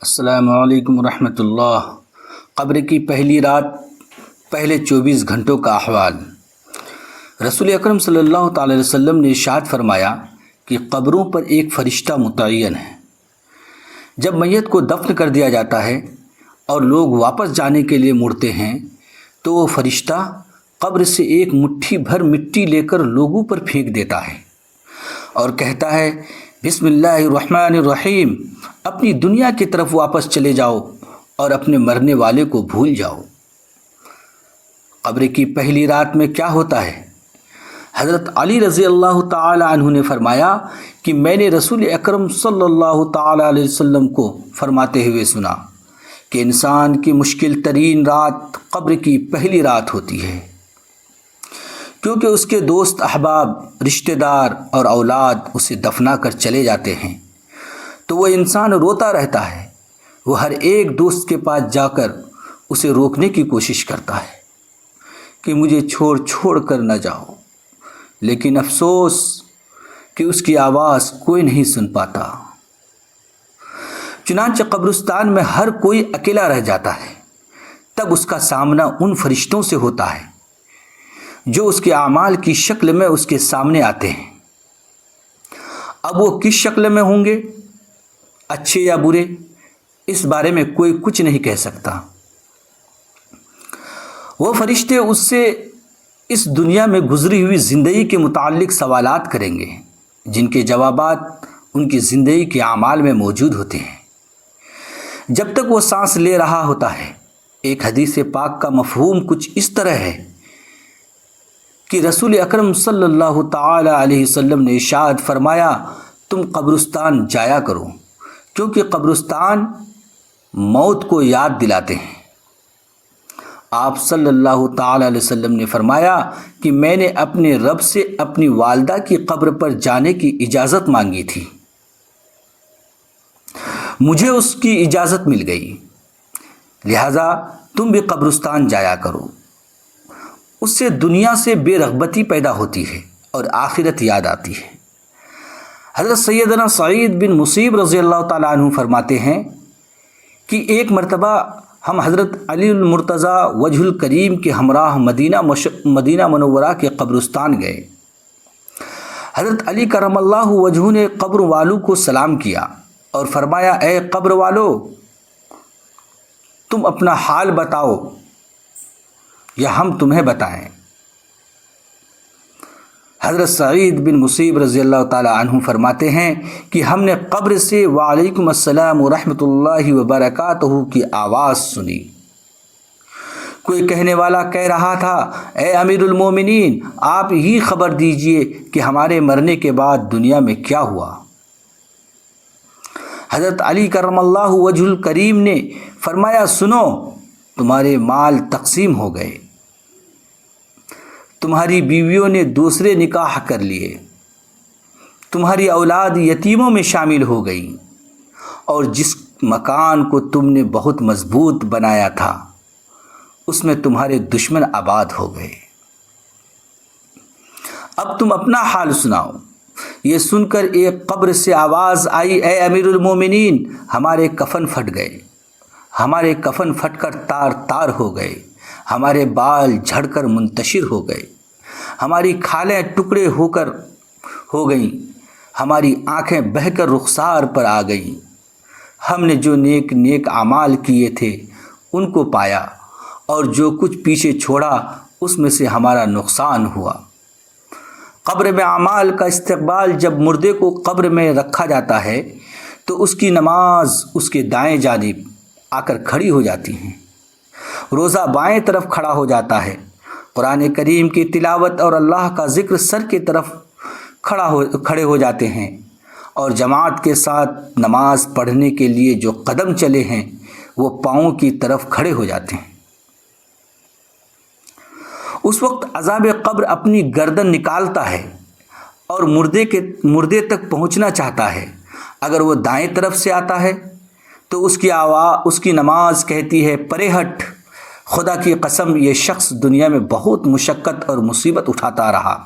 السلام علیکم ورحمۃ اللہ۔ قبر کی پہلی رات، پہلے 24 گھنٹوں کا احوال۔ رسول اکرم صلی اللہ تعالی وسلم نے ارشاد فرمایا کہ قبروں پر ایک فرشتہ متعین ہے۔ جب میت کو دفن کر دیا جاتا ہے اور لوگ واپس جانے کے لیے مڑتے ہیں تو وہ فرشتہ قبر سے ایک مٹھی بھر مٹی لے کر لوگوں پر پھینک دیتا ہے اور کہتا ہے، بسم اللہ الرحمن الرحیم، اپنی دنیا کی طرف واپس چلے جاؤ اور اپنے مرنے والے کو بھول جاؤ۔ قبر کی پہلی رات میں کیا ہوتا ہے؟ حضرت علی رضی اللہ تعالی عنہ نے فرمایا کہ میں نے رسول اکرم صلی اللہ تعالی علیہ وسلم کو فرماتے ہوئے سنا کہ انسان کی مشکل ترین رات قبر کی پہلی رات ہوتی ہے، کیونکہ اس کے دوست احباب، رشتہ دار اور اولاد اسے دفنا کر چلے جاتے ہیں تو وہ انسان روتا رہتا ہے۔ وہ ہر ایک دوست کے پاس جا کر اسے روکنے کی کوشش کرتا ہے کہ مجھے چھوڑ کر نہ جاؤ، لیکن افسوس کہ اس کی آواز کوئی نہیں سن پاتا۔ چنانچہ قبرستان میں ہر کوئی اکیلا رہ جاتا ہے۔ تب اس کا سامنا ان فرشتوں سے ہوتا ہے جو اس کے اعمال کی شکل میں اس کے سامنے آتے ہیں۔ اب وہ کس شکل میں ہوں گے، اچھے یا برے، اس بارے میں کوئی کچھ نہیں کہہ سکتا۔ وہ فرشتے اس سے اس دنیا میں گزری ہوئی زندگی کے متعلق سوالات کریں گے، جن کے جوابات ان کی زندگی کے اعمال میں موجود ہوتے ہیں جب تک وہ سانس لے رہا ہوتا ہے۔ ایک حدیث پاک کا مفہوم کچھ اس طرح ہے کہ رسول اکرم صلی اللہ تعالی علیہ وسلم نے ارشاد فرمایا، تم قبرستان جایا کرو، کیونکہ قبرستان موت کو یاد دلاتے ہیں۔ آپ صلی اللہ تعالی علیہ وسلم نے فرمایا کہ میں نے اپنے رب سے اپنی والدہ کی قبر پر جانے کی اجازت مانگی تھی، مجھے اس کی اجازت مل گئی، لہذا تم بھی قبرستان جایا کرو۔ اس سے دنیا سے بے رغبتی پیدا ہوتی ہے اور آخرت یاد آتی ہے۔ حضرت سیدنا سعید بن مسیب رضی اللہ تعالیٰ عنہ فرماتے ہیں کہ ایک مرتبہ ہم حضرت علی المرتضیٰ وجہ الکریم کے ہمراہ مدینہ منورہ کے قبرستان گئے۔ حضرت علی کرم اللہ وجہہ نے قبر والوں کو سلام کیا اور فرمایا، اے قبر والو، تم اپنا حال بتاؤ یا ہم تمہیں بتائیں؟ حضرت سعید بن مسیب رضی اللہ تعالیٰ عنہ فرماتے ہیں کہ ہم نے قبر سے وعلیکم السلام ورحمۃ اللہ وبرکاتہ کی آواز سنی۔ کوئی کہنے والا کہہ رہا تھا، اے امیر المومنین، آپ ہی خبر دیجئے کہ ہمارے مرنے کے بعد دنیا میں کیا ہوا۔ حضرت علی کرم اللہ وجہ الکریم نے فرمایا، سنو، تمہارے مال تقسیم ہو گئے، تمہاری بیویوں نے دوسرے نکاح کر لیے، تمہاری اولاد یتیموں میں شامل ہو گئی، اور جس مکان کو تم نے بہت مضبوط بنایا تھا اس میں تمہارے دشمن آباد ہو گئے۔ اب تم اپنا حال سناؤ۔ یہ سن کر ایک قبر سے آواز آئی، اے امیر المومنین، ہمارے کفن پھٹ گئے، ہمارے کفن پھٹ کر تار تار ہو گئے، ہمارے بال جھڑ کر منتشر ہو گئے، ہماری کھالیں ٹکڑے ہو گئیں، ہماری آنکھیں بہہ کر رخسار پر آ گئیں۔ ہم نے جو نیک اعمال کیے تھے ان کو پایا، اور جو کچھ پیچھے چھوڑا اس میں سے ہمارا نقصان ہوا۔ قبر میں اعمال کا استقبال، جب مردے کو قبر میں رکھا جاتا ہے تو اس کی نماز اس کے دائیں جانب آ کر کھڑی ہو جاتی ہیں، روزہ بائیں طرف کھڑا ہو جاتا ہے، قرآن کریم کی تلاوت اور اللہ کا ذکر سر کی طرف کھڑے ہو جاتے ہیں، اور جماعت کے ساتھ نماز پڑھنے کے لیے جو قدم چلے ہیں وہ پاؤں کی طرف کھڑے ہو جاتے ہیں۔ اس وقت عذاب قبر اپنی گردن نکالتا ہے اور مردے تک پہنچنا چاہتا ہے۔ اگر وہ دائیں طرف سے آتا ہے تو اس کی نماز کہتی ہے، پرے ہٹ، خدا کی قسم یہ شخص دنیا میں بہت مشقت اور مصیبت اٹھاتا رہا،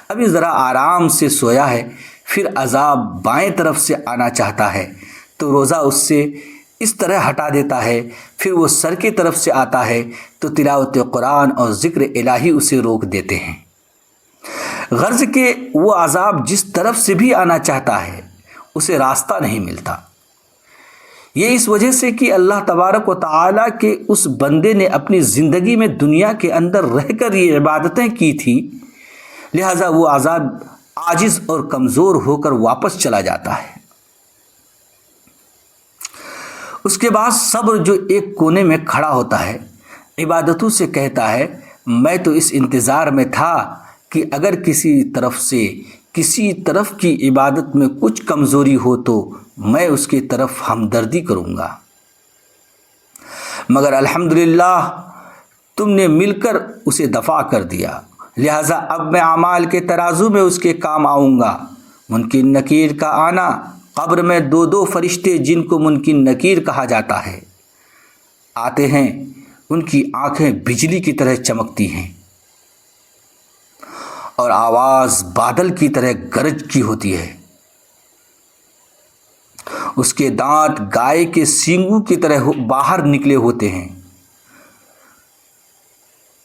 ابھی ذرا آرام سے سویا ہے۔ پھر عذاب بائیں طرف سے آنا چاہتا ہے تو روزہ اس سے اس طرح ہٹا دیتا ہے، پھر وہ سر کی طرف سے آتا ہے تو تلاوت قرآن اور ذکر الہی اسے روک دیتے ہیں۔ غرض کہ وہ عذاب جس طرف سے بھی آنا چاہتا ہے اسے راستہ نہیں ملتا۔ یہ اس وجہ سے کہ اللہ تبارک و تعالیٰ کے اس بندے نے اپنی زندگی میں دنیا کے اندر رہ کر یہ عبادتیں کی تھی، لہذا وہ عذاب عاجز اور کمزور ہو کر واپس چلا جاتا ہے۔ اس کے بعد صبر جو ایک کونے میں کھڑا ہوتا ہے، عبادتوں سے کہتا ہے میں تو اس انتظار میں تھا کہ اگر کسی طرف سے کسی طرف کی عبادت میں کچھ کمزوری ہو تو میں اس کی طرف ہمدردی کروں گا، مگر الحمدللہ تم نے مل کر اسے دفع کر دیا، لہٰذا اب میں اعمال کے ترازو میں اس کے کام آؤں گا۔ منکر نکیر کا آنا، قبر میں دو دو فرشتے جن کو منکر نکیر کہا جاتا ہے آتے ہیں، ان کی آنکھیں بجلی کی طرح چمکتی ہیں اور آواز بادل کی طرح گرج کی ہوتی ہے، اس کے دانت گائے کے سینگوں کی طرح باہر نکلے ہوتے ہیں،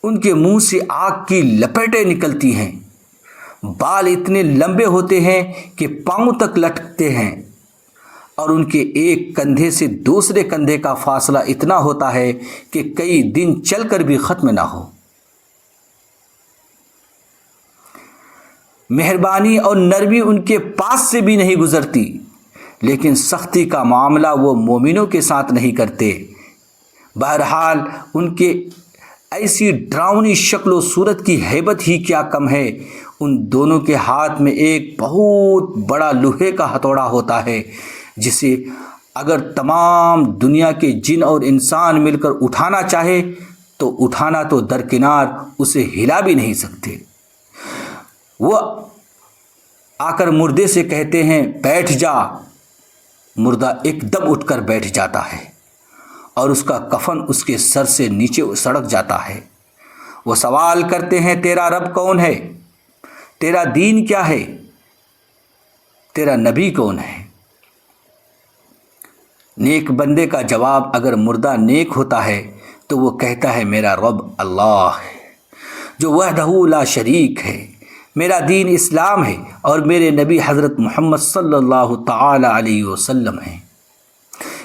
ان کے منہ سے آگ کی لپیٹیں نکلتی ہیں، بال اتنے لمبے ہوتے ہیں کہ پاؤں تک لٹکتے ہیں، اور ان کے ایک کندھے سے دوسرے کندھے کا فاصلہ اتنا ہوتا ہے کہ کئی دن چل کر بھی ختم نہ ہو۔ مہربانی اور نرمی ان کے پاس سے بھی نہیں گزرتی، لیکن سختی کا معاملہ وہ مومنوں کے ساتھ نہیں کرتے۔ بہرحال ان کے ایسی ڈراؤنی شکل و صورت کی ہیبت ہی کیا کم ہے، ان دونوں کے ہاتھ میں ایک بہت بڑا لوہے کا ہتھوڑا ہوتا ہے جسے اگر تمام دنیا کے جن اور انسان مل کر اٹھانا چاہے تو اٹھانا تو درکنار، اسے ہلا بھی نہیں سکتے۔ وہ آ کر مردے سے کہتے ہیں بیٹھ جا، مردہ ایک دم اٹھ کر بیٹھ جاتا ہے اور اس کا کفن اس کے سر سے نیچے سڑک جاتا ہے۔ وہ سوال کرتے ہیں تیرا رب کون ہے؟ تیرا دین کیا ہے؟ تیرا نبی کون ہے؟ نیک بندے کا جواب اگر مردہ نیک ہوتا ہے تو وہ کہتا ہے میرا رب اللہ ہے جو وحدہ لا شریک ہے، میرا دین اسلام ہے اور میرے نبی حضرت محمد صلی اللہ تعالی علیہ وسلم ہیں۔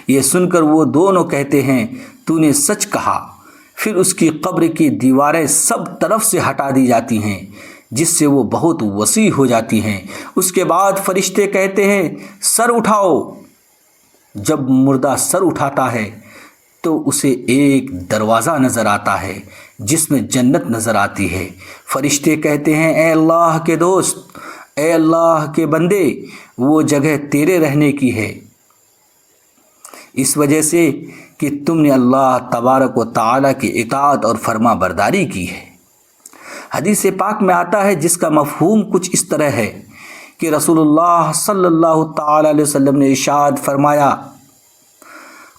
یہ سن کر وہ دونوں کہتے ہیں تو نے سچ کہا۔ پھر اس کی قبر کی دیواریں سب طرف سے ہٹا دی جاتی ہیں جس سے وہ بہت وسیع ہو جاتی ہیں۔ اس کے بعد فرشتے کہتے ہیں سر اٹھاؤ۔ جب مردہ سر اٹھاتا ہے تو اسے ایک دروازہ نظر آتا ہے جس میں جنت نظر آتی ہے۔ فرشتے کہتے ہیں اے اللہ کے دوست، اے اللہ کے بندے، وہ جگہ تیرے رہنے کی ہے، اس وجہ سے کہ تم نے اللہ تبارک و تعالیٰ کی اطاعت اور فرما برداری کی ہے۔ حدیث پاک میں آتا ہے جس کا مفہوم کچھ اس طرح ہے کہ رسول اللہ صلی اللہ تعالی علیہ وسلم نے ارشاد فرمایا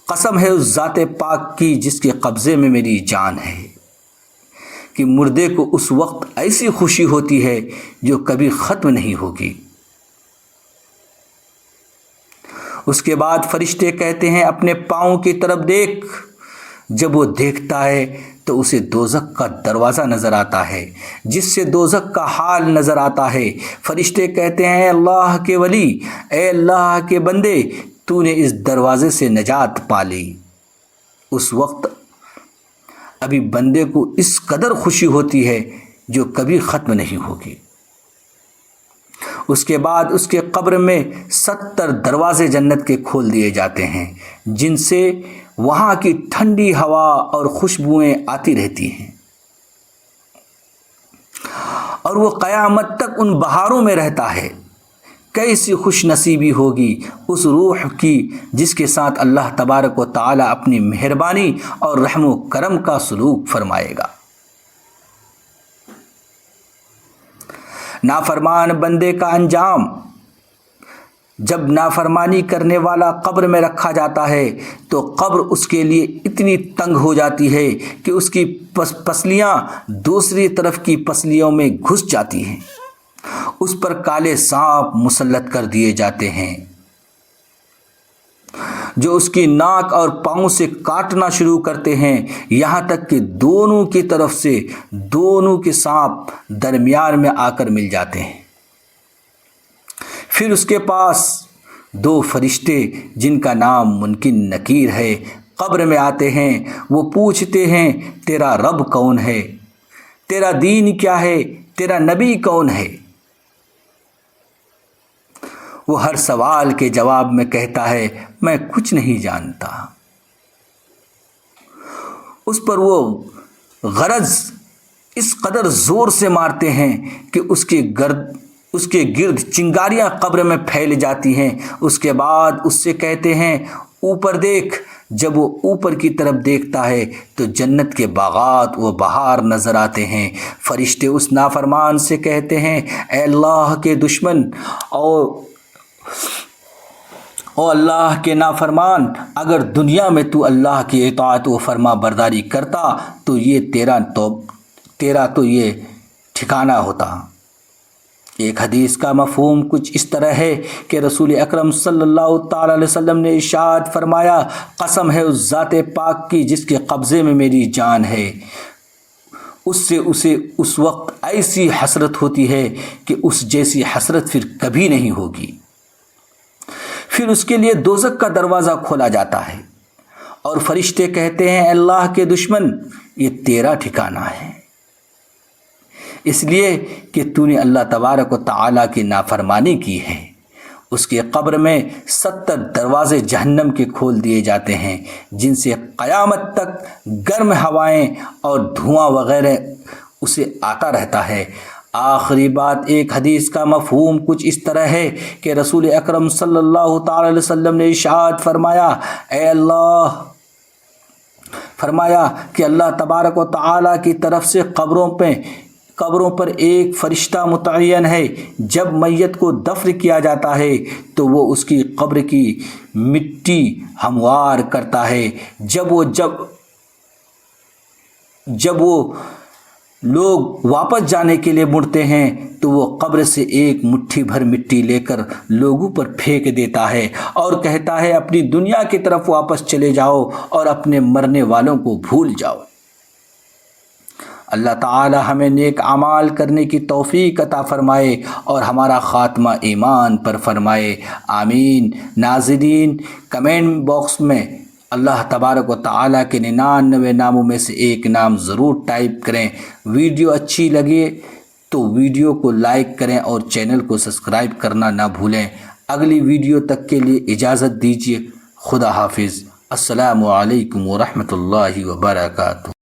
قسم ہے اس ذات پاک کی جس کے قبضے میں میری جان ہے، کہ مردے کو اس وقت ایسی خوشی ہوتی ہے جو کبھی ختم نہیں ہوگی۔ اس کے بعد فرشتے کہتے ہیں اپنے پاؤں کی طرف دیکھ۔ جب وہ دیکھتا ہے تو اسے دوزخ کا دروازہ نظر آتا ہے جس سے دوزخ کا حال نظر آتا ہے۔ فرشتے کہتے ہیں اے اللہ کے ولی، اے اللہ کے بندے، تو نے اس دروازے سے نجات پا لی۔ اس وقت ابھی بندے کو اس قدر خوشی ہوتی ہے جو کبھی ختم نہیں ہوگی۔ اس کے بعد اس کے قبر میں 70 دروازے جنت کے کھول دیے جاتے ہیں جن سے وہاں کی ٹھنڈی ہوا اور خوشبوئیں آتی رہتی ہیں، اور وہ قیامت تک ان بہاروں میں رہتا ہے۔ کیسی خوش نصیبی ہوگی اس روح کی جس کے ساتھ اللہ تبارک و تعالی اپنی مہربانی اور رحم و کرم کا سلوک فرمائے گا۔ نافرمان بندے کا انجام، جب نافرمانی کرنے والا قبر میں رکھا جاتا ہے تو قبر اس کے لیے اتنی تنگ ہو جاتی ہے کہ اس کی پسلیاں دوسری طرف کی پسلیوں میں گھس جاتی ہیں، اس پر کالے سانپ مسلط کر دیے جاتے ہیں۔ جو اس کی ناک اور پاؤں سے کاٹنا شروع کرتے ہیں یہاں تک کہ دونوں کی طرف سے دونوں کے سانپ درمیان میں آ کر مل جاتے ہیں۔ پھر اس کے پاس 2 فرشتے جن کا نام منکر نکیر ہے قبر میں آتے ہیں۔ وہ پوچھتے ہیں تیرا رب کون ہے، تیرا دین کیا ہے، تیرا نبی کون ہے؟ وہ ہر سوال کے جواب میں کہتا ہے میں کچھ نہیں جانتا۔ اس پر وہ غرض اس قدر زور سے مارتے ہیں کہ اس کے گرد چنگاریاں قبر میں پھیل جاتی ہیں۔ اس کے بعد اس سے کہتے ہیں اوپر دیکھ۔ جب وہ اوپر کی طرف دیکھتا ہے تو جنت کے باغات و بہار نظر آتے ہیں۔ فرشتے اس نافرمان سے کہتے ہیں اے اللہ کے دشمن او اللہ کے نافرمان، اگر دنیا میں تو اللہ کی اطاعت و فرما برداری کرتا تو یہ تیرا تو یہ ٹھکانہ ہوتا۔ ایک حدیث کا مفہوم کچھ اس طرح ہے کہ رسول اکرم صلی اللہ تعالی علیہ وسلم نے ارشاد فرمایا قسم ہے اس ذات پاک کی جس کے قبضے میں میری جان ہے، اس سے اسے اس وقت ایسی حسرت ہوتی ہے کہ اس جیسی حسرت پھر کبھی نہیں ہوگی۔ پھر اس کے لیے دوزخ کا دروازہ کھولا جاتا ہے اور فرشتے کہتے ہیں اللہ کے دشمن یہ تیرا ٹھکانہ ہے، اس لیے کہ تو نے اللہ تبارک و تعالیٰ کی نافرمانی کی ہے۔ اس کے قبر میں 70 دروازے جہنم کے کھول دیے جاتے ہیں جن سے قیامت تک گرم ہوائیں اور دھواں وغیرہ اسے آتا رہتا ہے۔ آخری بات، ایک حدیث کا مفہوم کچھ اس طرح ہے کہ رسول اکرم صلی اللہ تعالی علیہ وسلم نے ارشاد فرمایا کہ اللہ تبارک و تعالیٰ کی طرف سے قبروں پر ایک فرشتہ متعین ہے۔ جب میت کو دفن کیا جاتا ہے تو وہ اس کی قبر کی مٹی ہموار کرتا ہے۔ جب وہ لوگ واپس جانے کے لیے مڑتے ہیں تو وہ قبر سے ایک مٹھی بھر مٹی لے کر لوگوں پر پھینک دیتا ہے اور کہتا ہے اپنی دنیا کی طرف واپس چلے جاؤ اور اپنے مرنے والوں کو بھول جاؤ۔ اللہ تعالی ہمیں نیک اعمال کرنے کی توفیق عطا فرمائے اور ہمارا خاتمہ ایمان پر فرمائے، آمین۔ ناظرین، کمنٹ باکس میں اللہ تبارک و تعالیٰ کے 99 ناموں میں سے ایک نام ضرور ٹائپ کریں۔ ویڈیو اچھی لگے تو ویڈیو کو لائک کریں اور چینل کو سبسکرائب کرنا نہ بھولیں۔ اگلی ویڈیو تک کے لیے اجازت دیجیے، خدا حافظ، السلام علیکم ورحمۃ اللہ وبرکاتہ۔